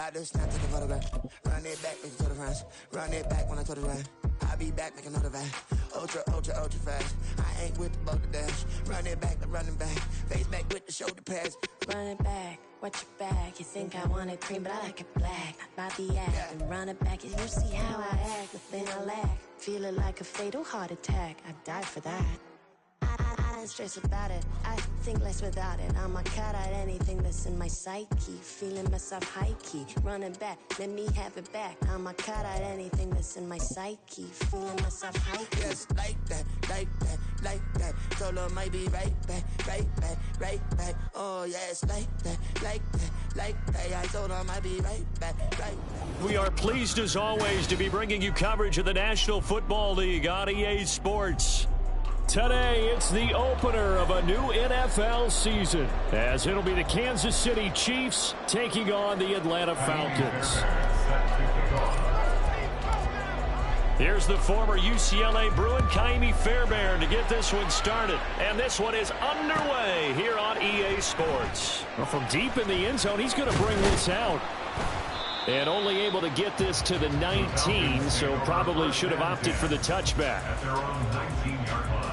About to snap, take a photograph. Run it back, make it to the runs. Run it back when I told the run. I'll be back, make another van. Ultra, ultra, ultra fast. I ain't with the boat to dash. Run it back, I'm running back. Face back with the shoulder pads. Run it back, watch your back. You think I want it cream, but I like it black. About the act and run it back. You see how I act, nothing I lack. Feel it like a fatal heart attack. I'd die for that. I don't stress about it. I think less without it. I'ma cut out anything that's in my psyche. Feeling myself high key. Running back, let me have it back. I'ma cut out anything that's in my psyche. Feeling myself high key. Yes, like that, like that, like that. Solo might be right back, right back, right back. Oh yes, like that, like that, like that. I told her I might be right back, right back. We are pleased as always to be bringing you coverage of the National Football League on EA Sports. Today, it's the opener of a new NFL season, as it'll be the Kansas City Chiefs taking on the Atlanta Falcons. Here's the former UCLA Bruin, Kaimi Fairbairn, to get this one started. And this one is underway here on EA Sports. Well, from deep in the end zone, he's going to bring this out. And only able to get this to the 19, so probably should have opted for the touchback. At their own 19-yard line.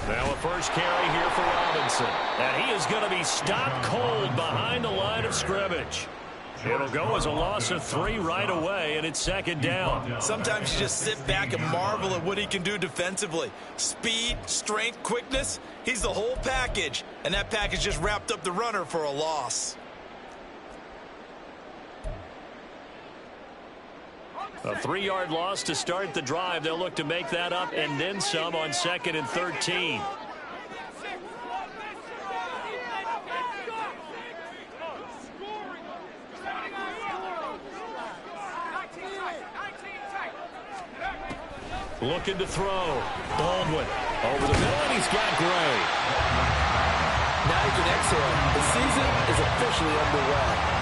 Now a first carry here for Robinson. And he is going to be stopped cold behind the line of scrimmage. It'll go as a loss of 3 right away, and it's second down. Sometimes you just sit back and marvel at what he can do defensively. Speed, strength, quickness, he's the whole package. And that package just wrapped up the runner for a loss. A 3-yard loss to start the drive. They'll look to make that up and then some on 2nd and 13. Looking to throw. Baldwin over the middle, and he's got Gray. Now you can exhale. The season is officially underway.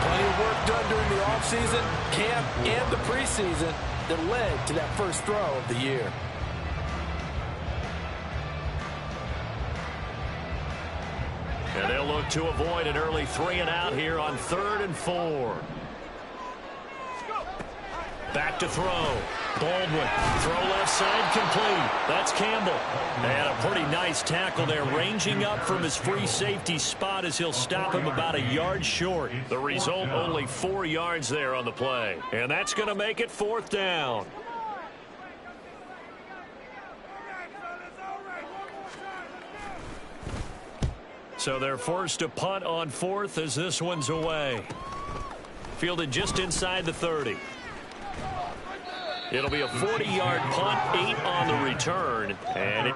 Plenty of work done during the offseason, camp, and the preseason that led to that first throw of the year. And they'll look to avoid an early 3-and-out here on 3rd and 4. Back to throw. Baldwin, throw left side, complete. That's Campbell. And a pretty nice tackle there, ranging up from his free safety spot as he'll stop him about a yard short. The result, only 4 yards there on the play. And that's going to make it 4th down. So they're forced to punt on 4th as this one's away. Fielded just inside the 30. It'll be a 40-yard punt, 8 on the return, and it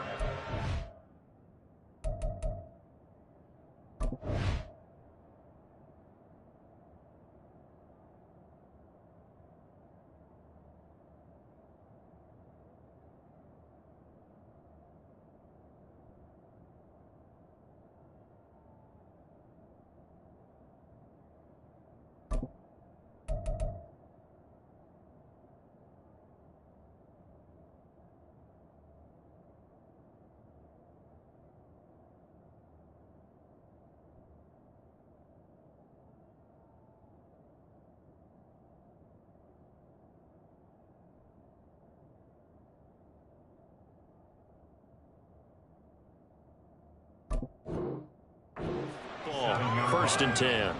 First and 10.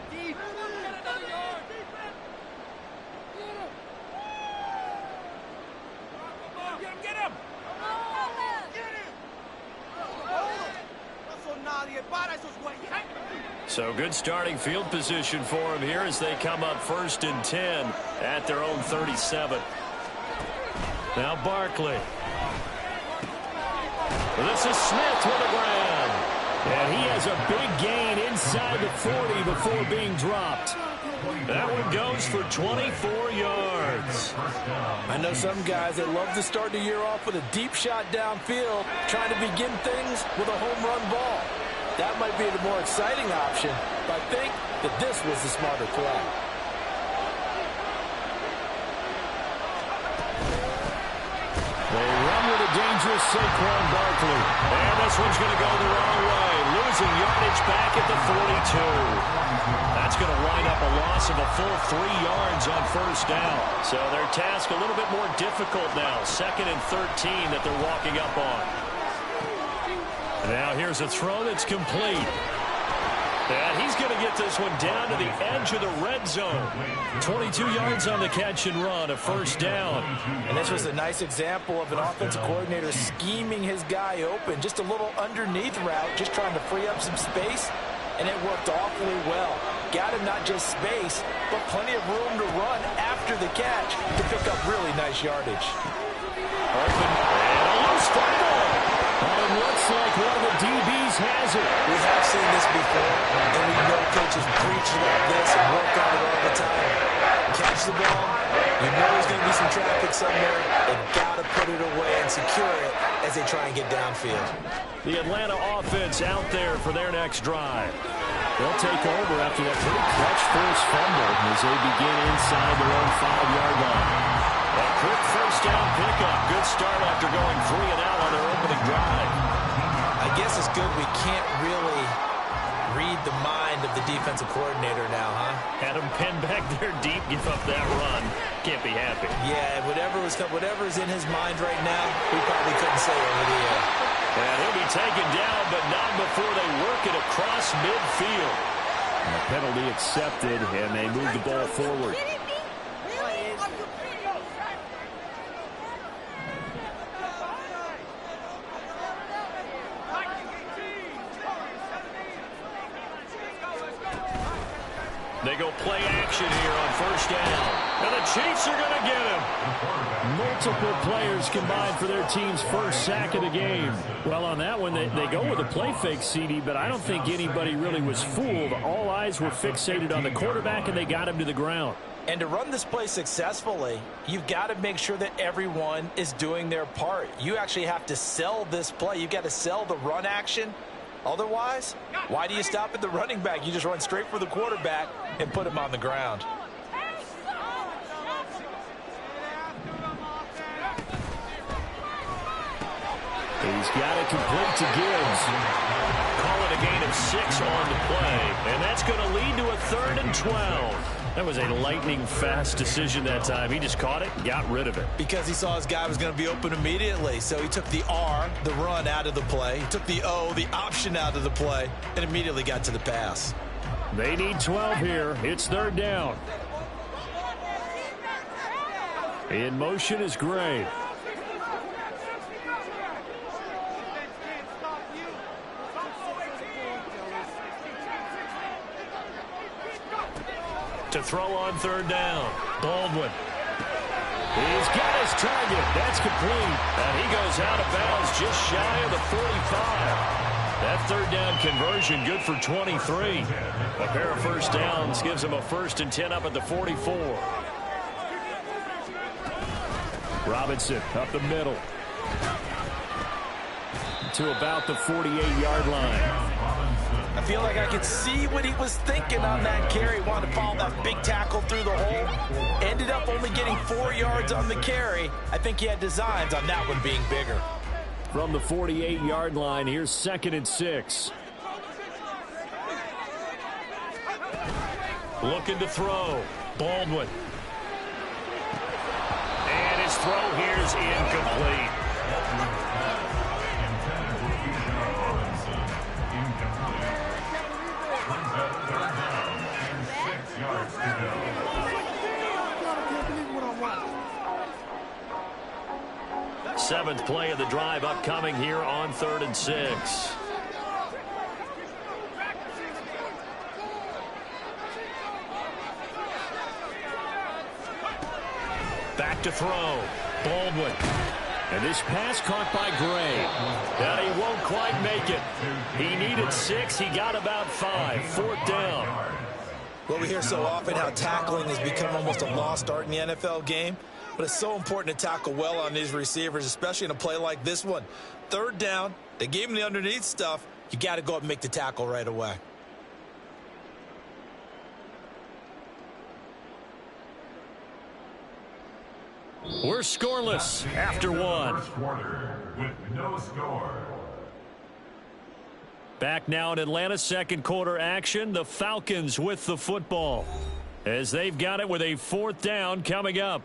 So good starting field position for him here as they come up 1st and 10 at their own 37. Now Barkley. This is Smith with a grab. And he has a big gain inside the 40 before being dropped. That one goes for 24 yards. I know some guys that love to start the year off with a deep shot downfield, trying to begin things with a home run ball. That might be the more exciting option, but I think that this was the smarter play. They run with a dangerous Saquon Barkley. And this one's going to go the wrong way. Losing yardage back at the 42. That's going to wind up a loss of a full 3 yards on first down. So their task a little bit more difficult now. 2nd and 13 that they're walking up on. Now here's a throw that's complete. And he's going to get this one down to the edge of the red zone. 22 yards on the catch and run, a first down. And this was a nice example of an offensive coordinator scheming his guy open. Just a little underneath route, just trying to free up some space, and it worked awfully well. Got him not just space, but plenty of room to run after the catch to pick up really nice yardage. Open, and a loose fumble. And it looks like one of the DBs has it. We have seen this before, and we know coaches preach about this and work on it all the time. Catch the ball, you know there's going to be some traffic somewhere. They've got to put it away and secure it as they try and get downfield. The Atlanta offense out there for their next drive. They'll take over after that pretty clutch forced fumble as they begin inside their own 5-yard line. A quick first down pickup. Good start after going 3 and out on their opening drive. I guess it's good we can't really read the mind of the defensive coordinator now, huh? Had him pinned back there deep, give up that run. Can't be happy. Yeah, whatever's in his mind right now, we probably couldn't say over the air. And he'll be taken down, but not before they work it across midfield. And a penalty accepted, and they move the ball forward. They go play action here on first down. And the Chiefs are going to get him. Multiple players combined for their team's first sack of the game. Well, on that one, they go with a play fake, CD, but I don't think anybody really was fooled. All eyes were fixated on the quarterback, and they got him to the ground. And to run this play successfully, you've got to make sure that everyone is doing their part. You actually have to sell this play. You've got to sell the run action. Otherwise, why do you stop at the running back? You just run straight for the quarterback and put him on the ground. He's got it complete to Gibbs. Call it a gain of 6 on the play. And that's going to lead to a 3rd and 12. That was a lightning-fast decision that time. He just caught it and got rid of it. Because he saw his guy was going to be open immediately. So he took the R, the run, out of the play. He took the O, the option, out of the play, and immediately got to the pass. They need 12 here. It's 3rd down. In motion is Gray. To throw on 3rd down. Baldwin. He's got his target. That's complete. And he goes out of bounds just shy of the 45. That 3rd down conversion good for 23. A pair of first downs gives him a 1st and 10 up at the 44. Robinson up the middle. To about the 48-yard line. I feel like I could see what he was thinking on that carry. Wanted to follow that big tackle through the hole. Ended up only getting 4 yards on the carry. I think he had designs on that one being bigger. From the 48-yard line, here's 2nd and 6. Looking to throw. Baldwin. And his throw here is incomplete. Seventh play of the drive upcoming here on 3rd and 6. Back to throw. Baldwin. And this pass caught by Gray. And he won't quite make it. He needed 6. He got about 5. 4th down. Well, we hear so often how tackling has become almost a lost art in the NFL game, but it's so important to tackle well on these receivers, especially in a play like this one. Third down, they gave him the underneath stuff. You got to go up and make the tackle right away. We're scoreless after one. First quarter with no score. Back now in Atlanta, second quarter action. The Falcons with the football as they've got it with a fourth down coming up.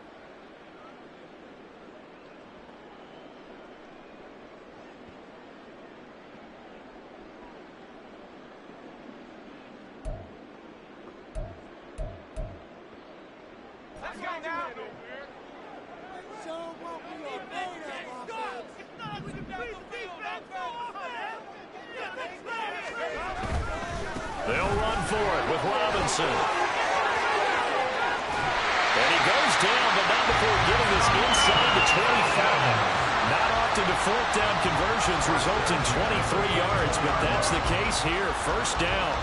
They'll run for it with Robinson. And he goes down, but not before getting this inside the 25. Not often do fourth down conversions result in 23 yards, but that's the case here. First down.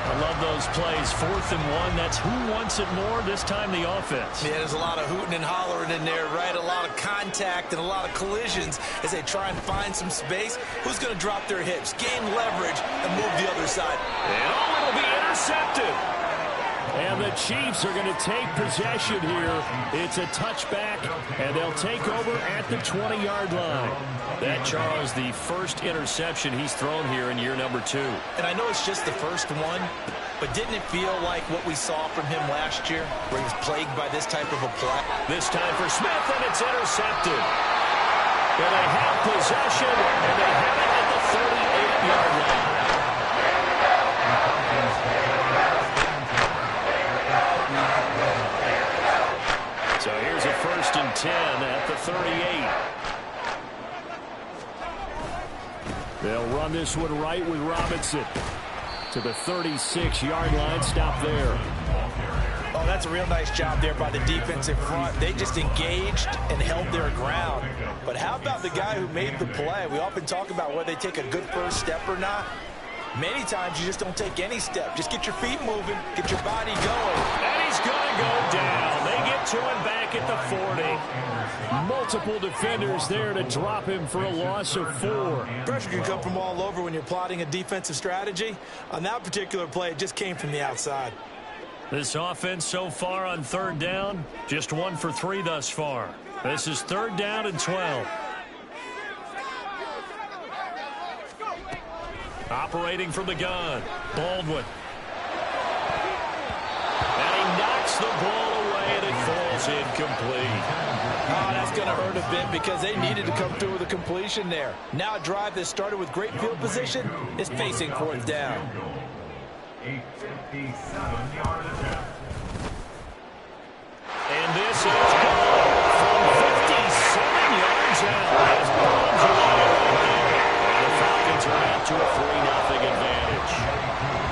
I love those plays. 4th and 1. That's who wants it more, this time the offense. Yeah, there's a lot of hooting and hollering in there, right? A lot of contact and a lot of collisions as they try and find some space. Who's going to drop their hips, gain leverage, and move the other side? And it'll be intercepted. And the Chiefs are going to take possession here. It's a touchback, and they'll take over at the 20-yard line. That, Charles, the first interception he's thrown here in year number 2. And I know it's just the first one, but didn't it feel like what we saw from him last year, where he was plagued by this type of a play? This time for Smith, and it's intercepted. And they have possession, and they have it at the 38-yard line. So here's a 1st and 10 at the 38. They'll run this one right with Robinson to the 36-yard line. Stop there. Oh, that's a real nice job there by the defensive front. They just engaged and held their ground. But how about the guy who made the play? We often talk about whether they take a good first step or not. Many times you just don't take any step. Just get your feet moving, get your body going. And he's going to go down. They get to him back at the 40. Multiple defenders there to drop him for a loss of 4. Pressure can come from all over when you're plotting a defensive strategy. On that particular play, it just came from the outside. This offense so far on 3rd down, just 1 for 3 thus far. This is 3rd down and 12. Operating from the gun, Baldwin. And he knocks the ball away, and it falls incomplete. Oh, that's going to hurt a bit because they needed to come through with a completion there. Now a drive that started with great field position is facing 4th down. A 57-yard attempt. And this is good from 57 yards out. As bombs away. And the Falcons are out to a 3-0 advantage.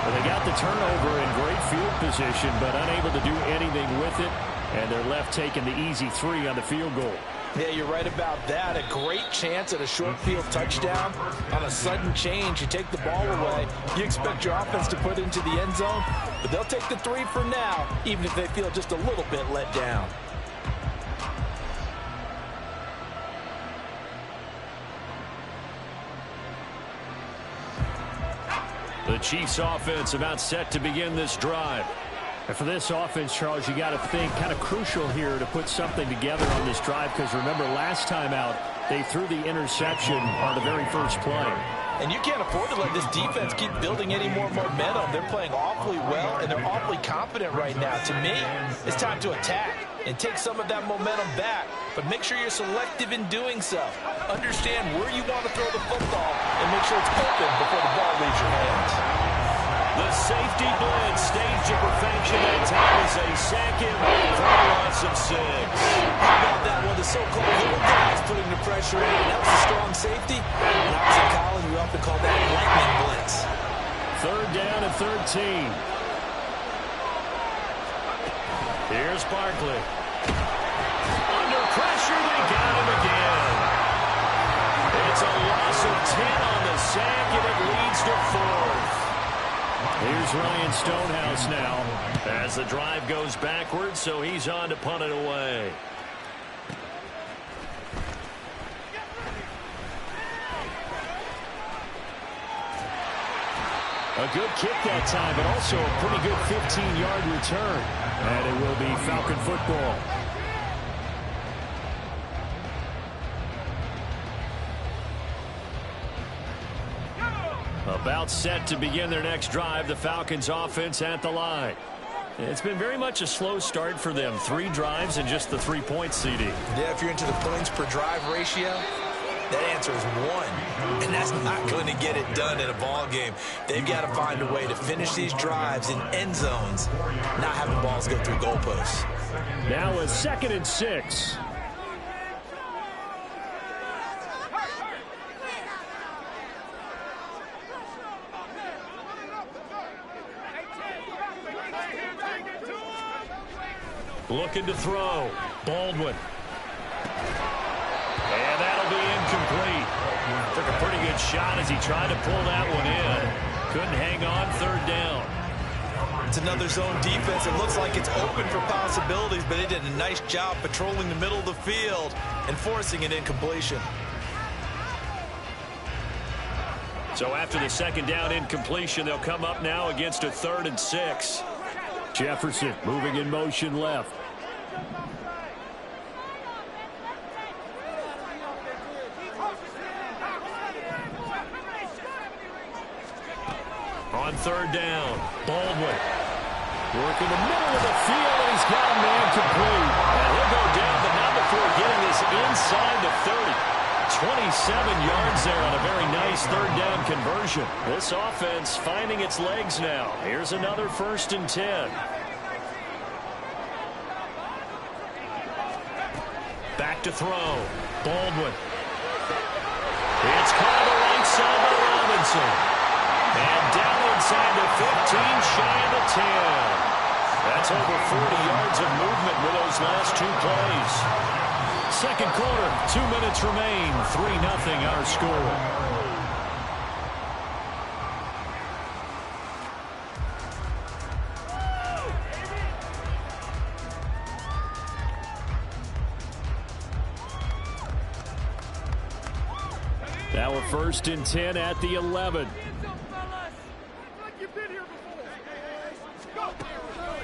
Well, they got the turnover in great field position, but unable to do anything with it. And they're left taking the easy 3 on the field goal. Yeah, you're right about that. A great chance at a short field touchdown. On a sudden change, you take the ball away. You expect your offense to put it into the end zone, but they'll take the 3 for now, even if they feel just a little bit let down. The Chiefs offense about set to begin this drive. And for this offense, Charles, you got to think kind of crucial here to put something together on this drive, because remember last time out they threw the interception on the very first play. And you can't afford to let this defense keep building any more momentum. They're playing awfully well, and they're awfully confident right now. To me, it's time to attack and take some of that momentum back. But make sure you're selective in doing so. Understand where you want to throw the football and make sure it's open before the ball leaves your hands. The safety blitz staged to perfection. That time is a second for a loss of 6. How about that one? The so-called little guys putting the pressure in. That was a strong safety. When I was in college, we often called that lightning blitz. 3rd down and 13. Here's Barkley. Under pressure, they got him again. It's a loss of 10 on the sack, and it leads to 4th. Here's Ryan Stonehouse now as the drive goes backwards, so he's on to punt it away. A good kick that time, but also a pretty good 15-yard return. And it will be Falcon football. About set to begin their next drive, the Falcons offense at the line. It's been very much a slow start for them. 3 drives and just the 3 points, CD. Yeah, if you're into the points per drive ratio, that answer is 1. And that's not going to get it done in a ball game. They've got to find a way to finish these drives in end zones, not having balls go through goalposts. Now a 2nd and 6. Looking to throw. Baldwin. And that'll be incomplete. Took a pretty good shot as he tried to pull that one in. Couldn't hang on 3rd down. It's another zone defense. It looks like it's open for possibilities, but they did a nice job patrolling the middle of the field and forcing an incompletion. So after the 2nd down incompletion, they'll come up now against a 3rd and 6. Jefferson moving in motion left. On 3rd down, Baldwin. Working the middle of the field, and he's got a man complete. And he'll go down, but not before getting this inside the 30. 27 yards there on a very nice 3rd down conversion. This offense finding its legs now. Here's another 1st and 10. Back to throw. Baldwin. It's caught on the right side by Robinson. And down inside the 15, shy of the 10. That's over 40 yards of movement with those last 2 plays. 2nd quarter, 2 minutes remain. 3-0 our score. Now a 1st and 10 at the 11.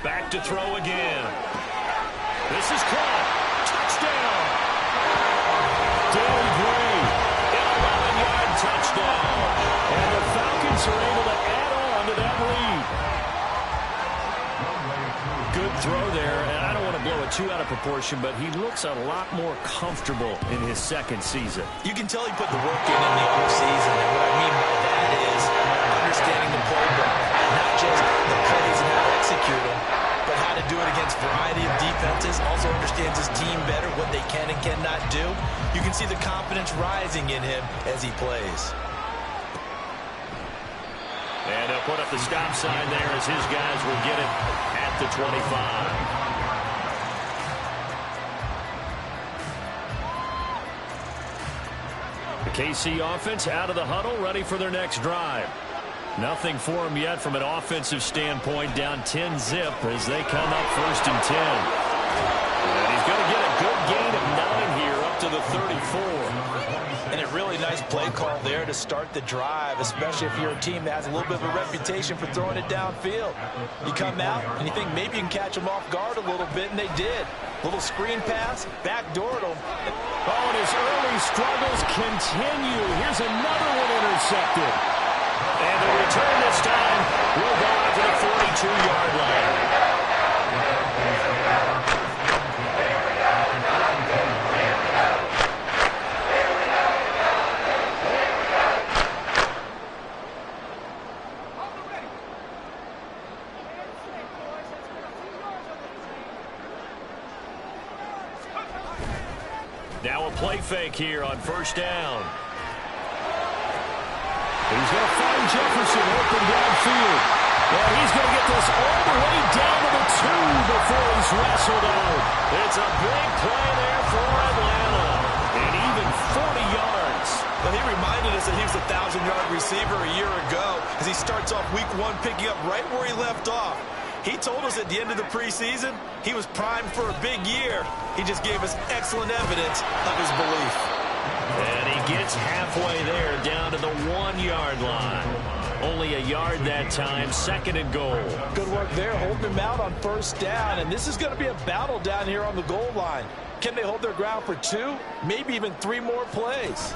Back to throw again. This is caught. Touchdown. Daly Gray, an 11-yard touchdown. And the Falcons are able to add on to that lead. Good throw there, and I don't want to blow it too out of proportion, but he looks a lot more comfortable in his 2nd season. You can tell he put the work in the offseason, and what I mean by that is understanding the playbook, not just the plays and how to execute them, but how to do it against a variety of defenses. Also understands his team better, what they can and cannot do. You can see the confidence rising in him as he plays. And he'll put up the stop sign there as his guys will get it at the 25. The KC offense out of the huddle, ready for their next drive. Nothing for them yet from an offensive standpoint, down 10-zip as they come up 1st and 10. And he's going to get a good gain of 9 here up to the 34. And a really nice play call there to start the drive, especially if you're a team that has a little bit of a reputation for throwing it downfield. You come out and you think maybe you can catch them off guard a little bit, and they did. Little screen pass, backdoored them. Oh, and his early struggles continue. Here's another one intercepted. And the return this time will go out to the 42-yard line. Now a play fake here on 1st down. He's going to find Jefferson open downfield. And he's going to get this all the way down to the 2 before he's wrestled out. It's a big play there for Atlanta. And even 40 yards. Well, he reminded us that he was a 1,000-yard receiver a year ago as he starts off week 1 picking up right where he left off. He told us at the end of the preseason he was primed for a big year. He just gave us excellent evidence of his belief. And he gets halfway there, down to the 1-yard line. Only a yard that time, 2nd and goal. Good work there, holding him out on 1st down. And this is going to be a battle down here on the goal line. Can they hold their ground for 2, maybe even 3 more plays?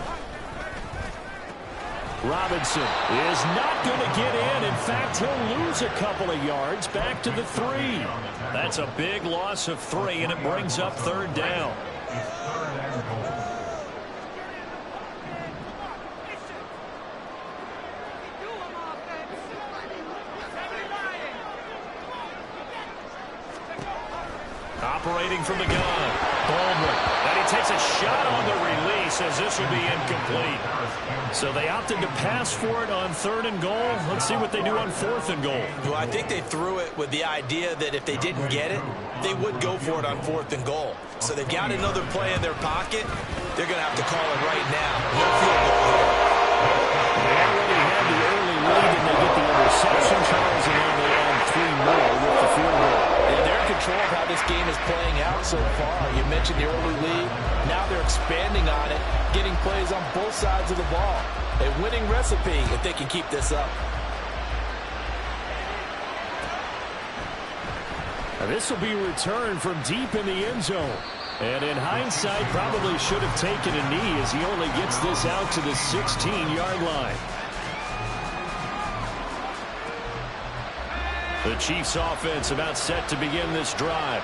Robinson is not going to get in. In fact, he'll lose a couple of yards back to the 3. That's a big loss of 3, and it brings up 3rd down. Operating from the gun, Baldwin. And he takes a shot on the release as this will be incomplete. So they opted to pass for it on 3rd and goal. Let's see what they do on 4th and goal. Well, I think they threw it with the idea that if they didn't get it, they would go for it on 4th and goal. So they've got another play in their pocket. They're going to have to call it right now. No field goal here. They already had the early lead, and they get the interception, Charles, and then they add 3 more with the field goal. And they're in control of how this game is playing out so far. You mentioned the early lead. Now they're expanding on it, getting plays on both sides of the ball. A winning recipe if they can keep this up. Now this will be returned from deep in the end zone. And in hindsight, probably should have taken a knee as he only gets this out to the 16-yard line. The Chiefs offense about set to begin this drive.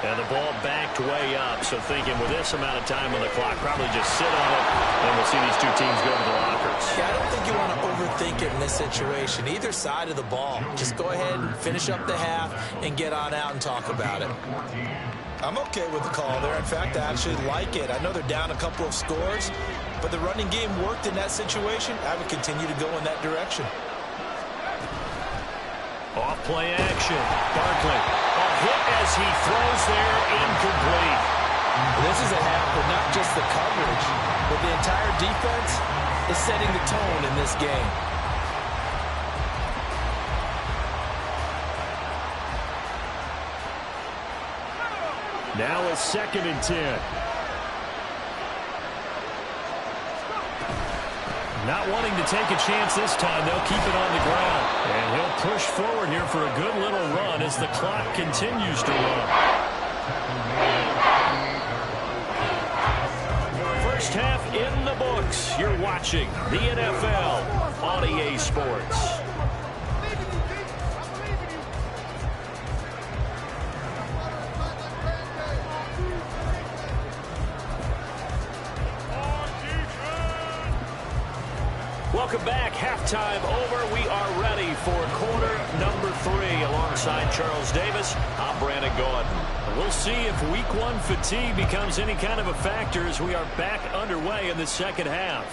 And the ball backed way up. So thinking with this amount of time on the clock, probably just sit on it. And we'll see these two teams go to the lockers. Yeah, I don't think you want to overthink it in this situation. Either side of the ball. Just go ahead and finish up the half and get on out and talk about it. I'm okay with the call there. In fact, I actually like it. I know they're down a couple of scores, but the running game worked in that situation. I would continue to go in that direction. Off play action. Barkley. A hit as he throws there, incomplete. This is a half for not just the coverage, but the entire defense is setting the tone in this game. Now it's 2nd and 10. Not wanting to take a chance this time, they'll keep it on the ground. And he'll push forward here for a good little run as the clock continues to run. First half in the books. You're watching the NFL on EA Sports. Welcome back. Halftime over. We are ready for quarter number 3. Alongside Charles Davis, I'm Brandon Gordon. We'll see if week 1 fatigue becomes any kind of a factor as we are back underway in the second half.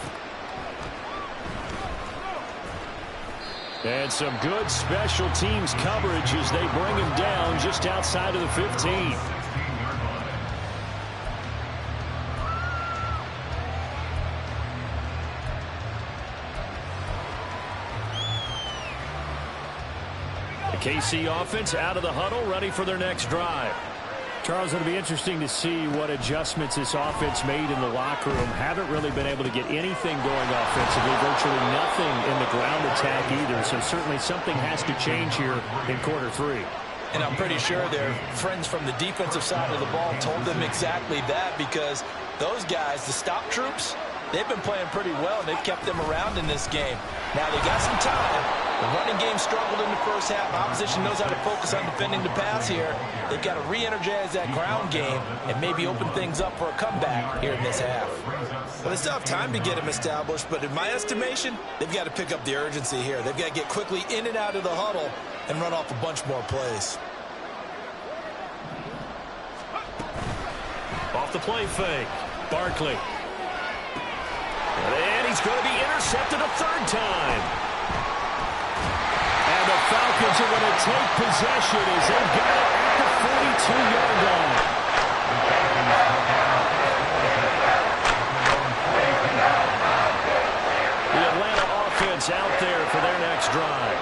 And some good special teams coverage as they bring him down just outside of the 15. KC offense out of the huddle, ready for their next drive. Charles, it'll be interesting to see what adjustments this offense made in the locker room. Haven't really been able to get anything going offensively, virtually nothing in the ground attack either. So certainly something has to change here in quarter 3. And I'm pretty sure their friends from the defensive side of the ball told them exactly that, because those guys, the stop troops, they've been playing pretty well, and they've kept them around in this game. Now, they got some time. The running game struggled in the first half. Opposition knows how to focus on defending the pass here. They've got to re-energize that ground game and maybe open things up for a comeback here in this half. Well, they still have time to get them established, but in my estimation, they've got to pick up the urgency here. They've got to get quickly in and out of the huddle and run off a bunch more plays. Off the play fake. Barkley. And he's going to be intercepted a 3rd time. And the Falcons are going to take possession as they've got it at the 42-yard line. drive.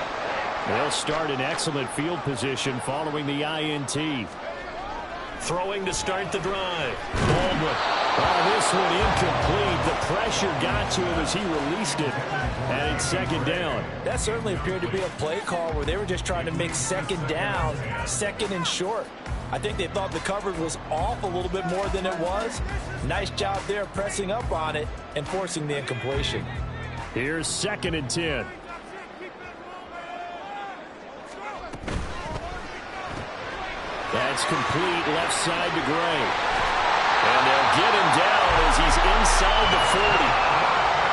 They'll start in excellent field position following the INT. Throwing to start the drive. Baldwin. Oh, this one incomplete. The pressure got to him as he released it. And it's second down. That certainly appeared to be a play call where they were just trying to make second down, second and short. I think they thought the coverage was off a little bit more than it was. Nice job there pressing up on it and forcing the incompletion. Here's second and 10. That's complete left side to Gray. And they'll get him down as he's inside the 40.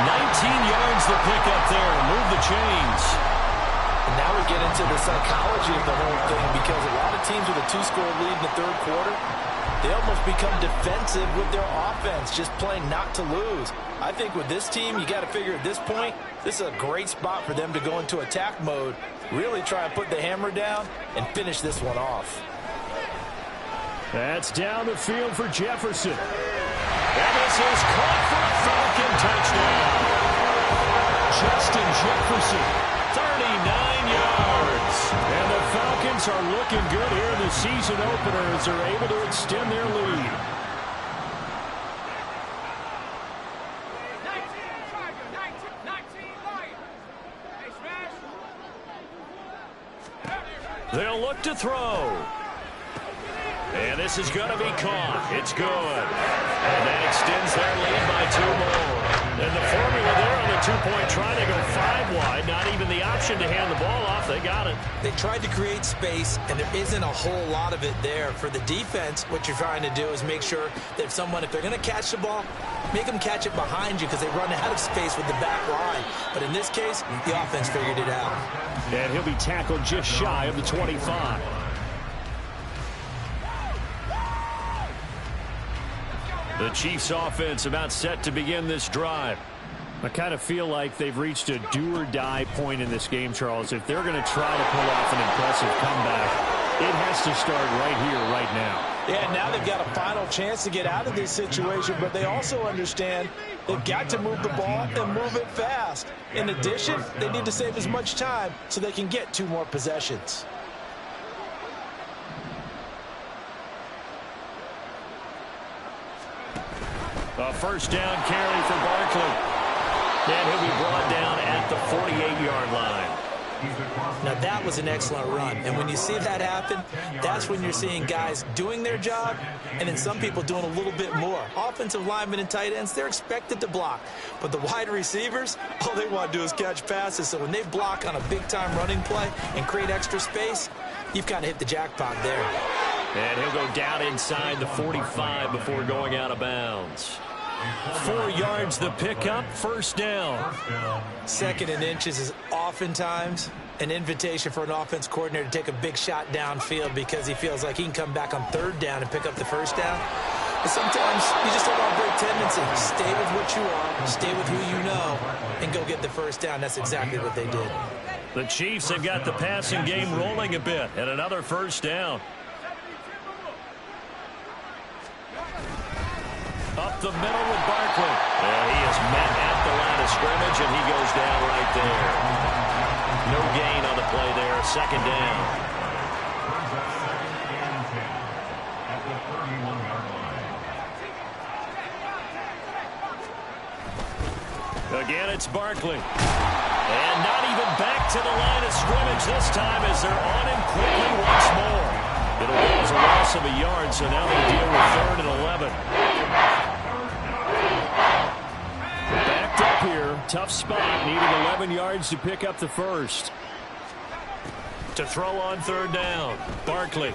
19 yards the pickup there. Move the chains. And now we get into the psychology of the whole thing, because a lot of teams with a 2-score lead in the third quarter, they almost become defensive with their offense, just playing not to lose. I think with this team, you got to figure at this point, this is a great spot for them to go into attack mode, really try and put the hammer down and finish this one off. That's down the field for Jefferson. And this is caught for a Falcon touchdown. Justin Jefferson, 39 yards. And the Falcons are looking good here in the season opener as they're able to extend their lead. They'll look to throw. And this is going to be caught. It's good. And that extends their lead by 2 more. And the formula there on the 2-point try, they go 5 wide. Not even the option to hand the ball off. They got it. They tried to create space, and there isn't a whole lot of it there. For the defense, what you're trying to do is make sure that if they're going to catch the ball, make them catch it behind you, because they run out of space with the back line. But in this case, the offense figured it out. And he'll be tackled just shy of the 25. The Chiefs offense about set to begin this drive. I kind of feel like they've reached a do-or-die point in this game, Charles. If they're going to try to pull off an impressive comeback, it has to start right here, right now. Yeah, now they've got a final chance to get out of this situation, but they also understand they've got to move the ball and move it fast. In addition, they need to save as much time so they can get 2 more possessions. A first down carry for Barkley. And he'll be brought down at the 48-yard line. Now that was an excellent run, and when you see that happen, that's when you're seeing guys doing their job and then some people doing a little bit more. Offensive linemen and tight ends, they're expected to block, but the wide receivers, all they want to do is catch passes. So when they block on a big-time running play and create extra space, you've kind of hit the jackpot there. And he'll go down inside the 45 before going out of bounds. 4 yards the pickup, first down. Second and inches is oftentimes an invitation for an offense coordinator to take a big shot downfield because he feels like he can come back on third down and pick up the first down. But sometimes you just don't want to break tendency. Stay with what you are, stay with who you know, and go get the first down. That's exactly what they did. The Chiefs have got the passing game rolling a bit, and another first down. Up the middle with Barkley. And he is met at the line of scrimmage, and he goes down right there. No gain on the play there. Second down. Again, it's Barkley. And not even back to the line of scrimmage this time as they're on him quickly once more. It'll cause a loss of a yard, so now they deal with 3rd and 11. Backed up here. Tough spot. Needing 11 yards to pick up the first. To throw on 3rd down. Barkley.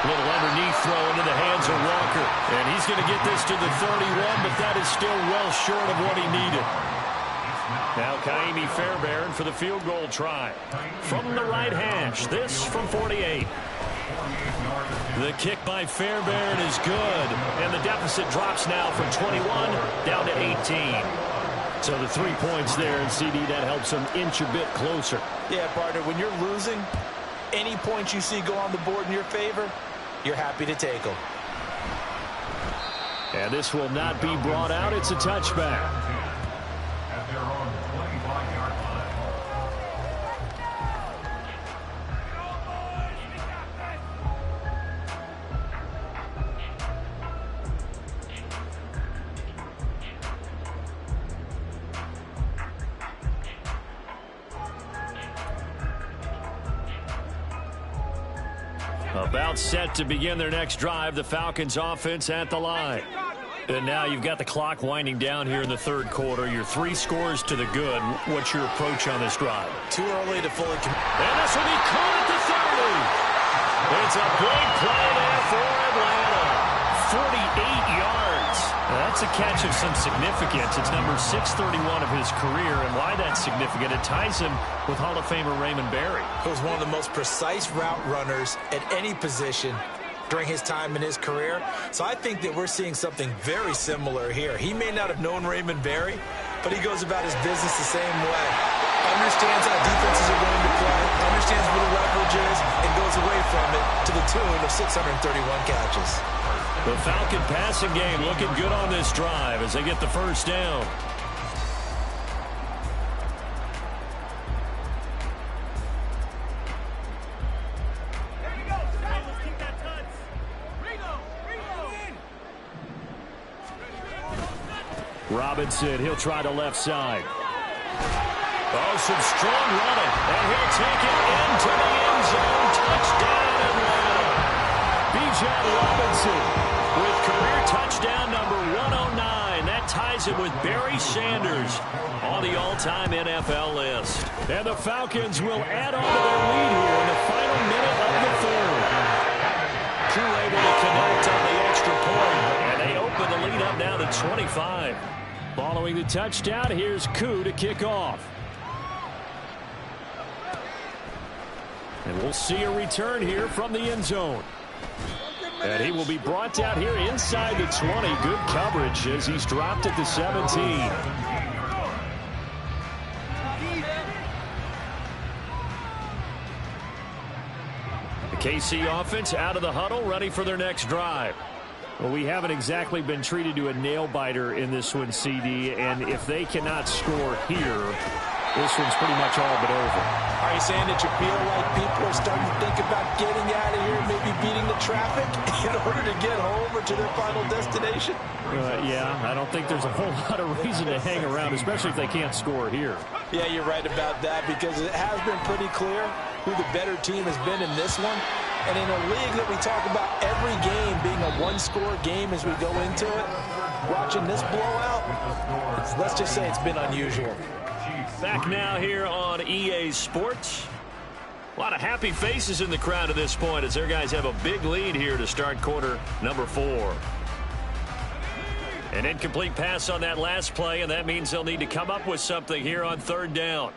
Little underneath throw into the hands of Walker. And he's going to get this to the 31, but that is still well short of what he needed. Now Kaimi Fairbairn for the field goal try. From the right hash. This from 48. The kick by Fairbairn is good. And the deficit drops now from 21 down to 18. So the 3 points there, and CD, that helps them inch a bit closer. Yeah, partner, when you're losing, any points you see go on the board in your favor, you're happy to take them. And this will not be brought out. It's a touchback. About set to begin their next drive, the Falcons offense at the line. And now you've got the clock winding down here in the third quarter. Your 3 scores to the good. What's your approach on this drive? Too early to fully commit. And this will be caught at the 30. It's a big play there for Atlanta. 48 yards. That's a catch of some significance. It's number 631 of his career, and why that's significant, it ties him with Hall of Famer Raymond Berry. He was one of the most precise route runners at any position during his time in his career. So I think that we're seeing something very similar here. He may not have known Raymond Berry, but he goes about his business the same way. Understands how defenses are going to play, understands what the leverage is, and goes away from it to the tune of 631 catches. The Falcon passing game looking good on this drive as they get the first down. Robinson, he'll try the left side. Oh, some strong running, and he'll take it into the end zone. Touchdown, Atlanta. Bijan Robinson with career touchdown number 109. That ties him with Barry Sanders on the all-time NFL list. And the Falcons will add on to their lead here in the final minute of the third. Drew able to connect on the extra point, and they open the lead up now to 25. Following the touchdown, here's Koo to kick off. And we'll see a return here from the end zone. And he will be brought down here inside the 20. Good coverage as he's dropped at the 17. The KC offense out of the huddle, ready for their next drive. Well, we haven't exactly been treated to a nail-biter in this one, CD, and if they cannot score here, this one's pretty much all but over. Are you saying that you feel like people are starting to think about getting out of here, maybe beating the traffic in order to get home or to their final destination? Yeah, I don't think there's a whole lot of reason to hang around, especially if they can't score here. Yeah, you're right about that because it has been pretty clear who the better team has been in this one. And in a league that we talk about every game being a one-score game as we go into it, watching this blowout, let's just say it's been unusual. Back now here on EA Sports. A lot of happy faces in the crowd at this point as their guys have a big lead here to start quarter number 4. An incomplete pass on that last play, and that means they'll need to come up with something here on third down.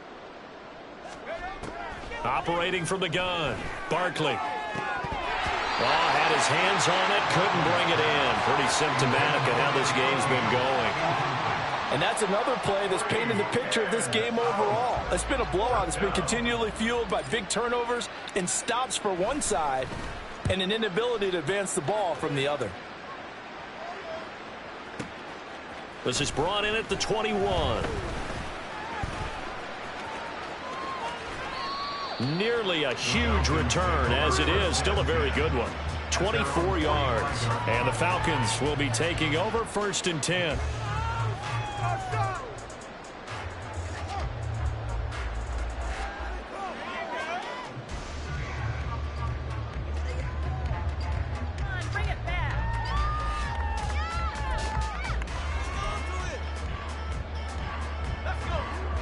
Operating from the gun, Barkley. Had his hands on it, couldn't bring it in. Pretty symptomatic of how this game's been going. And that's another play that's painted the picture of this game overall. It's been a blowout. It's been continually fueled by big turnovers and stops for one side and an inability to advance the ball from the other. This is brought in at the 21. Nearly a huge return, as it is still a very good one. 24 yards. And the Falcons will be taking over 1st and 10.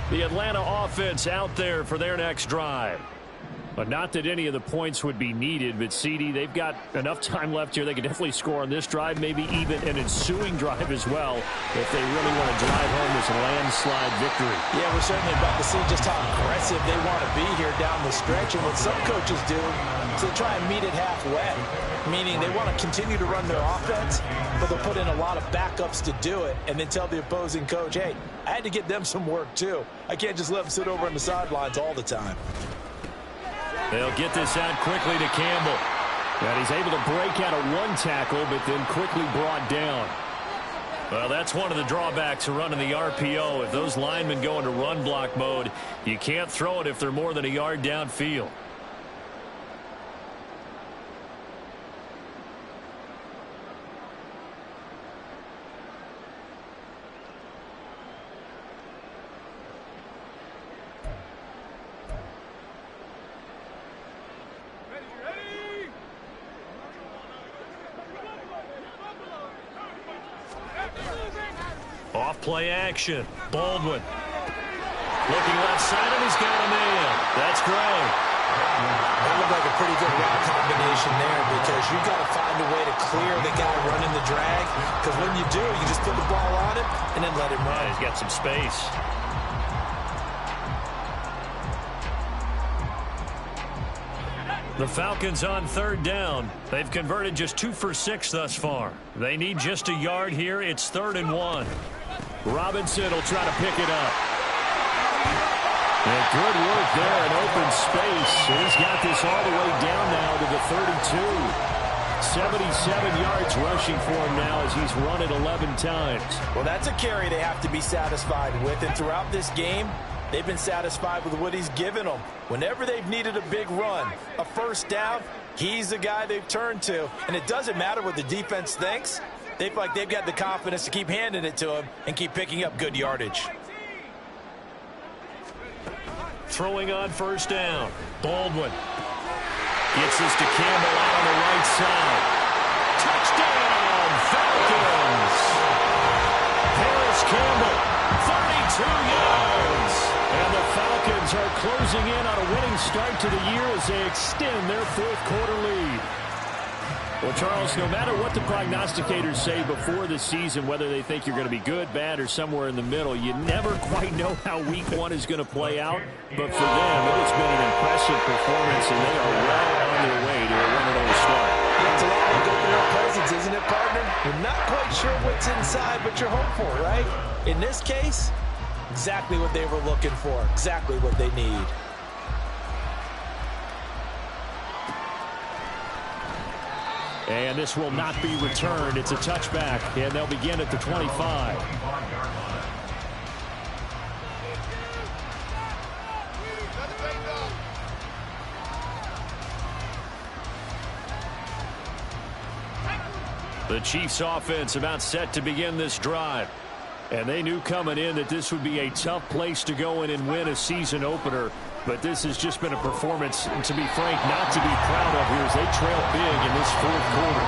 The Atlanta offense out there for their next drive. But not that any of the points would be needed, but CD, they've got enough time left here. They can definitely score on this drive, maybe even an ensuing drive as well, if they really want to drive home this landslide victory. Yeah, we're certainly about to see just how aggressive they want to be here down the stretch. And what some coaches do is they try and meet it halfway, meaning they want to continue to run their offense, but they'll put in a lot of backups to do it and then tell the opposing coach, hey, I had to get them some work too. I can't just let them sit over on the sidelines all the time. They'll get this out quickly to Campbell. And he's able to break out of one tackle, but then quickly brought down. Well, that's one of the drawbacks of running the RPO. If those linemen go into run block mode, you can't throw it if they're more than a yard downfield. Off play action. Baldwin. Looking left side, and he's got a man. That's great. That looked like a pretty good route combination there because you've got to find a way to clear the guy running the drag, because when you do, you just put the ball on him and then let him run. He's got some space. The Falcons on third down. They've converted just 2 for 6 thus far. They need just a yard here. It's 3rd and 1. Robinson will try to pick it up. And good work there in open space. He's got this all the way down now to the 32. 77 yards rushing for him now as he's run it 11 times. Well, that's a carry they have to be satisfied with. And throughout this game, they've been satisfied with what he's given them. Whenever they've needed a big run, a first down, he's the guy they've turned to. And it doesn't matter what the defense thinks. They feel like they've got the confidence to keep handing it to him and keep picking up good yardage. Throwing on first down. Baldwin gets this to Campbell out on the right side. Touchdown, Falcons! Harris Campbell, 32 yards. And the Falcons are closing in on a winning start to the year as they extend their 4th quarter lead. Well, Charles, no matter what the prognosticators say before the season, whether they think you're going to be good, bad, or somewhere in the middle, you never quite know how week 1 is going to play out. But for them, it's been an impressive performance, and they are well on their way to a 1-0 start. It's a lot like opening presents, isn't it, partner? You're not quite sure what's inside, but you're hopeful, right? In this case, exactly what they were looking for, exactly what they need. And this will not be returned. It's a touchback, and they'll begin at the 25. The Chiefs offense about set to begin this drive. And they knew coming in that this would be a tough place to go in and win a season opener. But this has just been a performance, to be frank, not to be proud of here as they trail big in this 4th quarter.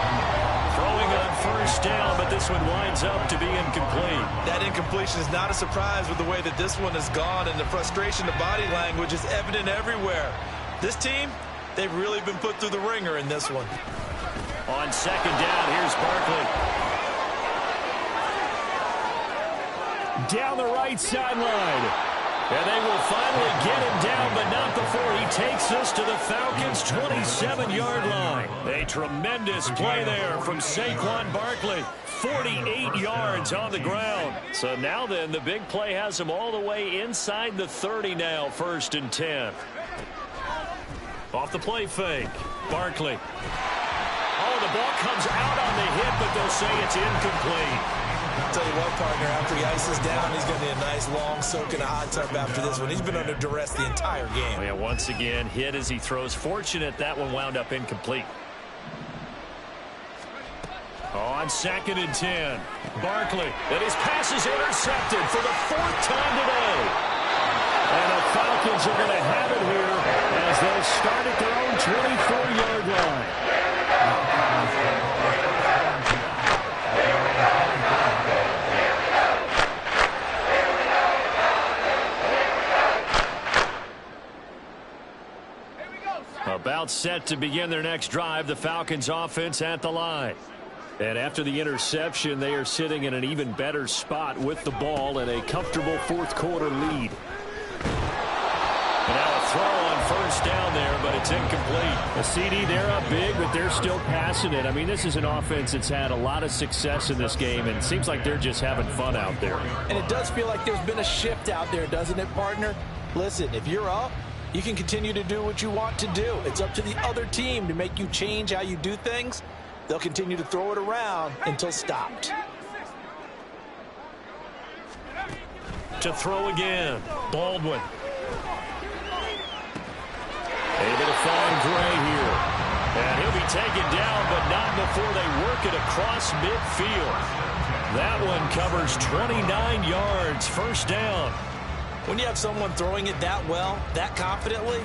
Throwing on first down, but this one winds up to be incomplete. That incompletion is not a surprise with the way that this one has gone, and the frustration, the body language is evident everywhere. This team, they've really been put through the ringer in this one. On second down, here's Barkley. Down the right sideline. And they will finally get him down, but not before he takes this to the Falcons' 27-yard line. A tremendous play there from Saquon Barkley. 48 yards on the ground. So now then, the big play has him all the way inside the 30 now, 1st and 10. Off the play fake. Barkley. Oh, the ball comes out on the hit, but they'll say it's incomplete. I'll tell you what, partner, after he ices down, he's going to need a nice long soak in a hot tub after this one. He's been under duress the entire game. Oh, yeah, once again, hit as he throws. Fortunate that one wound up incomplete. On 2nd and 10, Barkley. And his pass is intercepted for the 4th time today. And the Falcons are going to have it here as they'll start at their own 24-yard line. About set to begin their next drive, the Falcons offense at the line. And after the interception, they are sitting in an even better spot with the ball and a comfortable 4th quarter lead. And now a throw on first down there, but it's incomplete. A CD, they're up big, but they're still passing it. I mean, this is an offense that's had a lot of success in this game, and it seems like they're just having fun out there. And it does feel like there's been a shift out there, doesn't it, partner? Listen, if you're up, you can continue to do what you want to do. It's up to the other team to make you change how you do things. They'll continue to throw it around until stopped. To throw again, Baldwin. Able to find Gray here. And he'll be taken down, but not before they work it across midfield. That one covers 29 yards, 1st down. When you have someone throwing it that well, that confidently,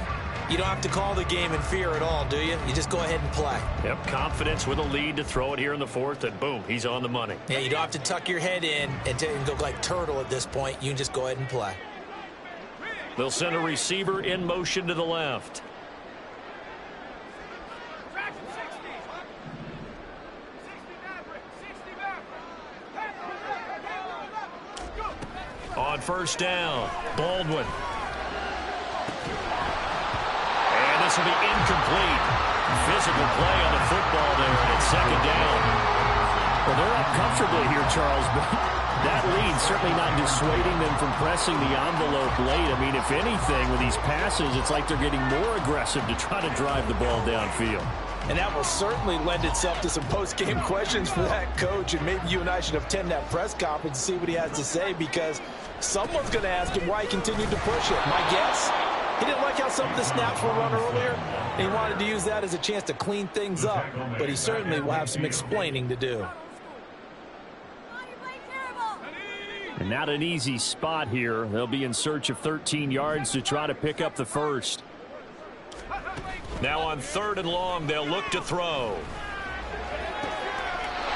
You don't have to call the game in fear at all, do you? You just go ahead and play. Yep, confidence with a lead to throw it here in the fourth, and boom, he's on the money. Yeah, you don't have to tuck your head in and go like turtle at this point. You can just go ahead and play. They'll send a receiver in motion to the left. On first down, Baldwin. And this will be incomplete. Physical play on the football there, and it's second down. Well, they're up comfortably here, Charles, but that lead certainly not dissuading them from pressing the envelope late. I mean, if anything, with these passes, it's like they're getting more aggressive to try to drive the ball downfield. And that will certainly lend itself to some post-game questions for that coach. And maybe you and I should attend that press conference and see what he has to say, because someone's going to ask him why he continued to push it. My guess, he didn't like how some of the snaps were run earlier, and he wanted to use that as a chance to clean things up. But he certainly will have some explaining to do. And not an easy spot here. They'll be in search of 13 yards to try to pick up the first. Now on 3rd and long, they'll look to throw.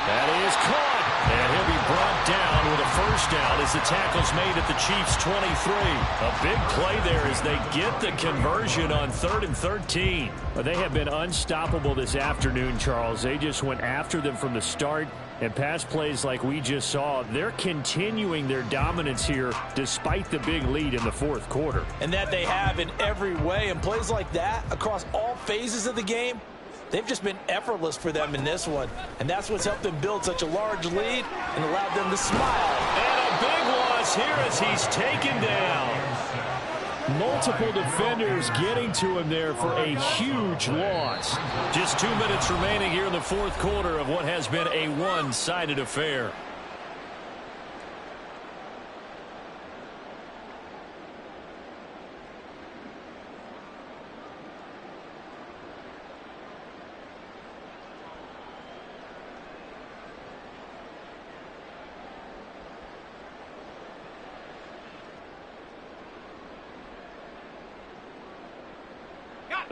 That is caught. And he'll be brought down with a first down as the tackle's made at the Chiefs' 23. A big play there as they get the conversion on 3rd and 13. But they have been unstoppable this afternoon, Charles. They just went after them from the start. And pass plays like we just saw, they're continuing their dominance here despite the big lead in the fourth quarter. And that they have in every way. And plays like that across all phases of the game, they've just been effortless for them in this one. And that's what's helped them build such a large lead and allowed them to smile. And a big loss here as he's taken down. Multiple defenders getting to him there for a huge loss. Just 2 minutes remaining here in the fourth quarter of what has been a one-sided affair.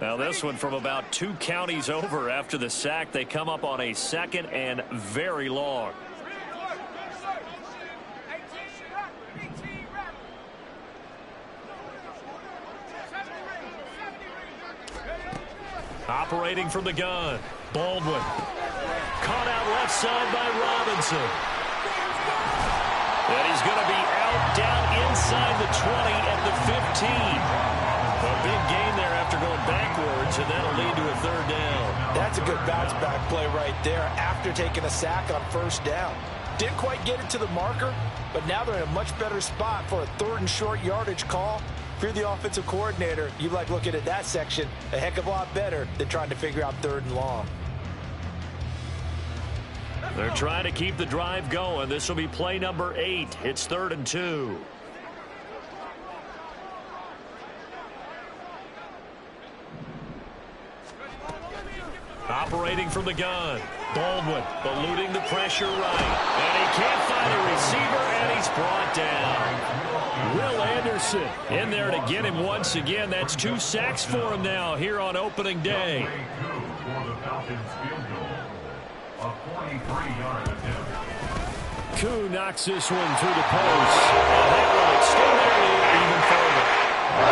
Now this one from about 2 counties over after the sack. They come up on a 2nd and very long. Operating from the gun, Baldwin. Caught out left side by Robinson. And he's going to be out down inside the 20 at the 15. A big gain there after going backwards, and that'll lead to a 3rd down. That's a good bounce-back play right there after taking a sack on 1st down. Didn't quite get it to the marker, but now they're in a much better spot for a 3rd and short yardage call. If you're the offensive coordinator, you like looking at that section a heck of a lot better than trying to figure out 3rd and long. They're trying to keep the drive going. This will be play number 8. It's 3rd and 2. Operating from the gun, Baldwin eluding the pressure right. And he can't find a receiver, and he's brought down. Will Anderson in there to get him once again. That's 2 sacks for him now here on opening day. Koo knocks this one through the post. And that will extend their lead even further.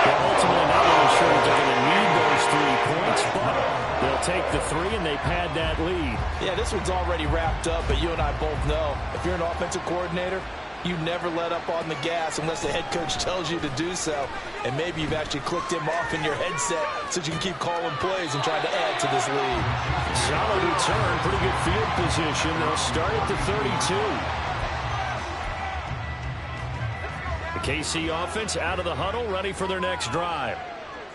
They're ultimately not really sure that they're going to need those 3 points, but they'll take the 3 and they pad that lead. Yeah, this one's already wrapped up, but you and I both know if you're an offensive coordinator, you never let up on the gas unless the head coach tells you to do so. And maybe you've actually clicked him off in your headset so you can keep calling plays and trying to add to this lead. Solid return, pretty good field position. They'll start at the 32. The KC offense out of the huddle, ready for their next drive.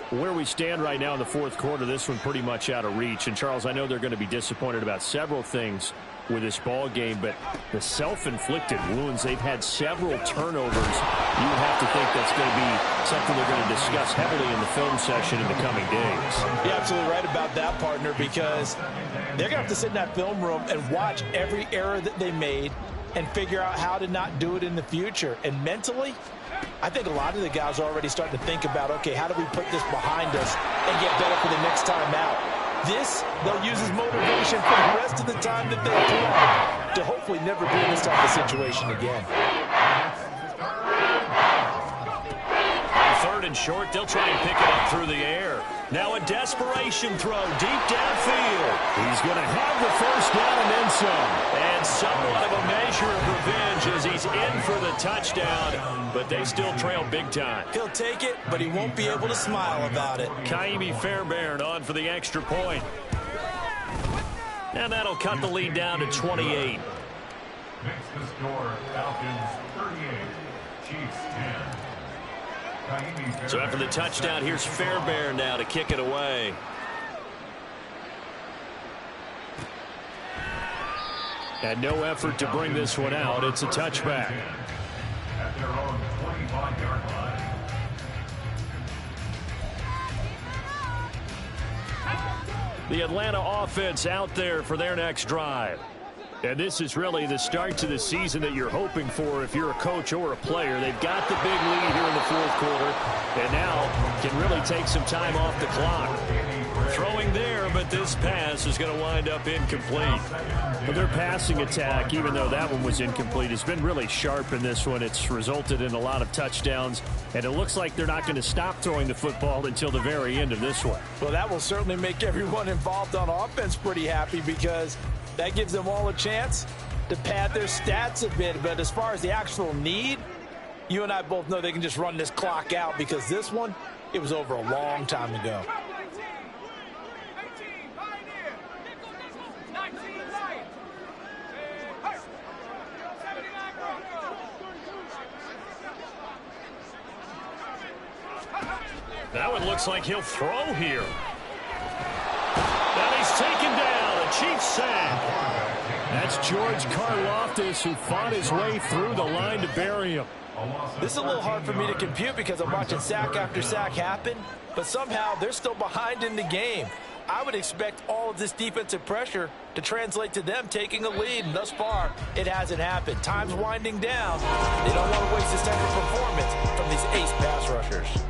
Where we stand right now in the fourth quarter, this one pretty much out of reach. And, Charles, I know they're going to be disappointed about several things with this ball game, but the self-inflicted wounds, they've had several turnovers. You would have to think that's going to be something they're going to discuss heavily in the film session in the coming days. You're absolutely right about that, partner, because they're going to have to sit in that film room and watch every error that they made, and figure out how to not do it in the future. And mentally, I think a lot of the guys are already starting to think about, okay, how do we put this behind us and get better for the next time out? This, they'll use as motivation for the rest of the time that they play to hopefully never be in this type of situation again. On 3rd and short, they'll try and pick it up through the air. Now a desperation throw deep downfield. He's going to have the first down and then some. And somewhat of a measure of revenge as he's in for the touchdown, but they still trail big time. He'll take it, but he won't be able to smile about it. Kaimi Fairbairn on for the extra point. And that'll cut the lead down to 28. Makes the score Falcons 38, Chiefs 10. So after the touchdown, here's Fairbairn now to kick it away. And no effort to bring this one out. It's a touchback. At their own 25-yard line. The Atlanta offense out there for their next drive. And this is really the start to the season that you're hoping for if you're a coach or a player. They've got the big lead here in the 4th quarter, and now can really take some time off the clock. Throwing there, but this pass is going to wind up incomplete. But their passing attack, even though that one was incomplete, has been really sharp in this one. It's resulted in a lot of touchdowns, and it looks like they're not going to stop throwing the football until the very end of this one. Well, that will certainly make everyone involved on offense pretty happy because that gives them all a chance to pad their stats a bit. But as far as the actual need, you and I both know they can just run this clock out because this one, it was over a long time ago. Now it looks like he'll throw here. And he's taken down. A Chiefs sack. That's George Karlaftis, who fought his way through the line to bury him. This is a little hard for me to compute because I'm watching sack after sack happen, but somehow they're still behind in the game. I would expect all of this defensive pressure to translate to them taking a lead, and thus far, it hasn't happened. Time's winding down. They don't want to waste this type of performance from these ace pass rushers.